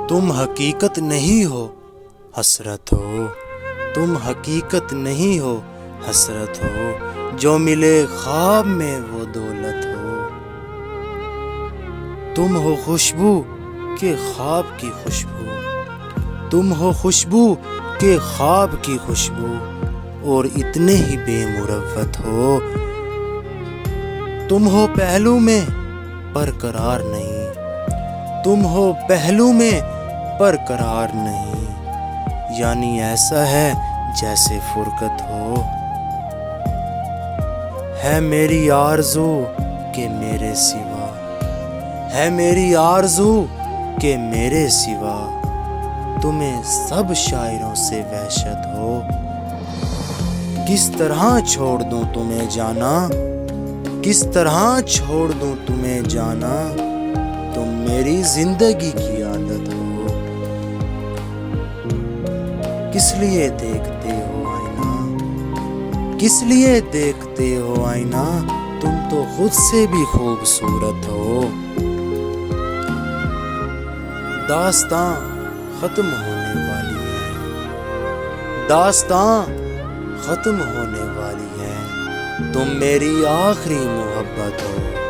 تم حقیقت نہیں ہو حسرت ہو، تم حقیقت نہیں ہو حسرت ہو، جو ملے خواب میں وہ دولت ہو۔ تم ہو خوشبو کہ خواب کی خوشبو، تم ہو خوشبو کہ خواب کی خوشبو، اور اتنے ہی بے مروت ہو۔ تم ہو پہلو میں پر قرار نہیں، تم ہو پہلو میں پر قرار نہیں، یعنی ایسا ہے جیسے فرقت ہو۔ ہے میری آرزو کہ میرے سوا، ہے میری آرزو کہ میرے سوا، تمہیں سب شاعروں سے وحشت ہو۔ کس طرح چھوڑ دوں تمہیں جانا، کس طرح چھوڑ دوں تمہیں جانا، تم میری زندگی کی عادت ہو۔ کس لیے دیکھتے ہو آئینہ، کس لیے دیکھتے ہو آئینہ، تم تو خود سے بھی خوبصورت ہو۔ داستاں ختم ہونے والی ہے، داستاں ختم ہونے والی ہے، تم میری آخری محبت ہو۔